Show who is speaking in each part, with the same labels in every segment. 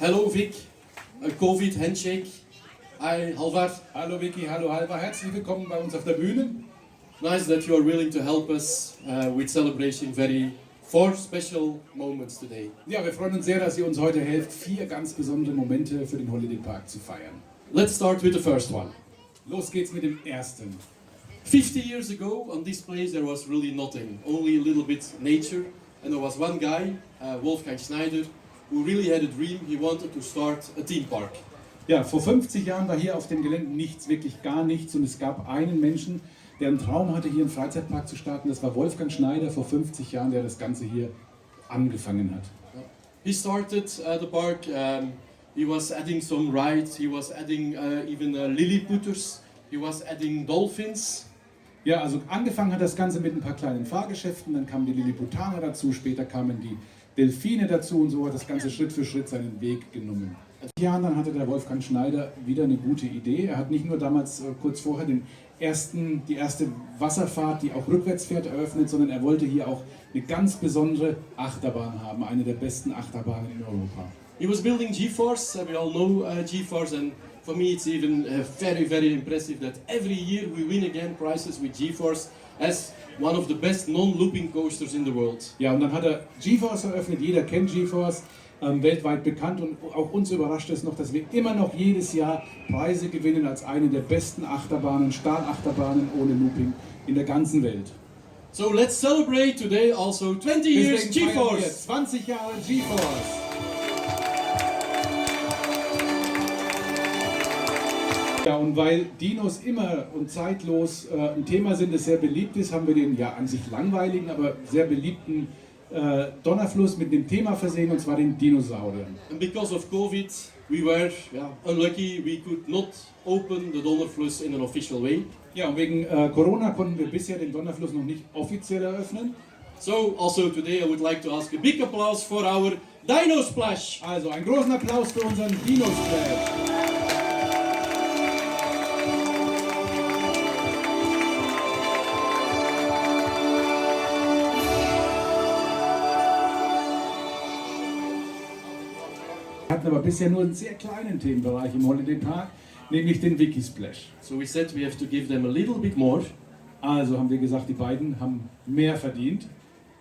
Speaker 1: Hello Vic, a COVID handshake. Hi Halvar.
Speaker 2: Hallo Vicky, hallo Halvar, herzlich willkommen bei uns auf der Bühne.
Speaker 1: Nice that you are willing to help us with celebrating four special moments today.
Speaker 2: Ja, wir freuen uns sehr, dass ihr uns heute helft, 4 ganz besondere Momente für den Holiday Park zu feiern.
Speaker 1: Let's start with the first one.
Speaker 2: Los geht's mit dem ersten.
Speaker 1: 50 years ago on this place there was really nothing, only a little bit nature, and there was one guy, Wolfgang Schneider, who really had a dream. He wanted to start a theme park.
Speaker 2: Ja, vor 50 Jahren war hier auf dem Gelände nichts, wirklich gar nichts, und es gab einen Menschen, der einen Traum hatte, hier einen Freizeitpark zu starten. Das war Wolfgang Schneider vor 50 Jahren, der das Ganze hier angefangen hat.
Speaker 1: He started the park. He was adding some rides. He was adding even Lilliputters. He was adding dolphins.
Speaker 2: Ja, also angefangen hat das Ganze mit ein paar kleinen Fahrgeschäften, dann kamen die Lilliputaner dazu, später kamen die Delfine dazu, und so hat das Ganze Schritt für Schritt seinen Weg genommen. In 4 Jahren dann hatte der Wolfgang Schneider wieder eine gute Idee. Er hat nicht nur damals kurz vorher die erste Wasserfahrt, die auch rückwärts fährt, eröffnet, sondern er wollte hier auch eine ganz besondere Achterbahn haben, eine der besten Achterbahnen in Europa.
Speaker 1: He was building G-Force. We all know G-Force, and for me it's even very, very impressive that every year we win again prizes with G-Force as one of the best non-looping coasters in the world.
Speaker 2: Ja, und dann hat er G-Force eröffnet. Jeder kennt G-Force, weltweit bekannt, und auch uns überrascht es noch, dass wir immer noch jedes Jahr Preise gewinnen als eine der besten Achterbahnen, Stahlachterbahnen ohne Looping in der ganzen Welt.
Speaker 1: So let's celebrate today also 20 years G-Force.
Speaker 2: 20 Jahre G-Force. Ja, und weil Dinos immer und zeitlos ein Thema sind, das sehr beliebt ist, haben wir den ja an sich langweiligen, aber sehr beliebten Donnerfluss mit dem Thema versehen, und zwar den Dinosauriern.
Speaker 1: And because of COVID, we were unlucky. We could not open the Donnerfluss in an official way.
Speaker 2: Ja, und wegen Corona konnten wir bisher den Donnerfluss noch nicht offiziell eröffnen.
Speaker 1: So also today I would like to ask a big applause for our Dino Splash.
Speaker 2: Also einen großen Applaus für unseren Dino Splash. Wir hatten aber bisher nur einen sehr kleinen Themenbereich im Holiday Park, nämlich den Wiki Splash.
Speaker 1: So we said we have to give them a little bit more.
Speaker 2: Also haben wir gesagt, die beiden haben mehr verdient.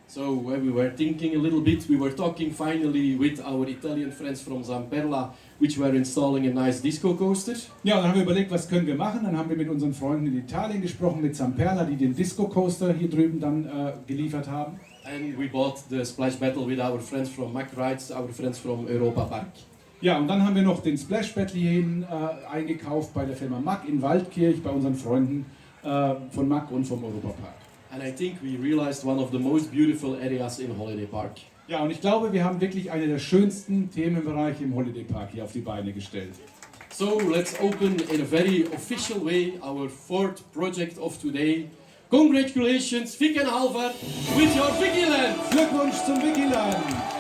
Speaker 1: So we were thinking a little bit, we were talking finally with our Italian friends from Zamperla, which were installing a nice disco coaster.
Speaker 2: Ja, und dann haben wir überlegt, was können wir machen. Dann haben wir mit unseren Freunden in Italien gesprochen, mit Zamperla, die den Disco Coaster hier drüben dann geliefert haben.
Speaker 1: And we bought the splash battle with our friends from Mack Rides, our friends from Europa Park.
Speaker 2: Ja, und dann haben wir noch den Splash Battle hierhin eingekauft bei der Firma Mack in Waldkirch, bei unseren Freunden von Mack und vom Europa Park.
Speaker 1: And I think we realized one of the most beautiful areas in Holiday Park.
Speaker 2: Ja, und ich glaube, wir haben wirklich einen der schönsten Themenbereiche im Holiday Park hier auf die Beine gestellt.
Speaker 1: So let's open in a very official way our 4th project of today. Congratulations, Vic and Halvar, with your Wickieland!
Speaker 2: Glückwunsch zum Wikieland!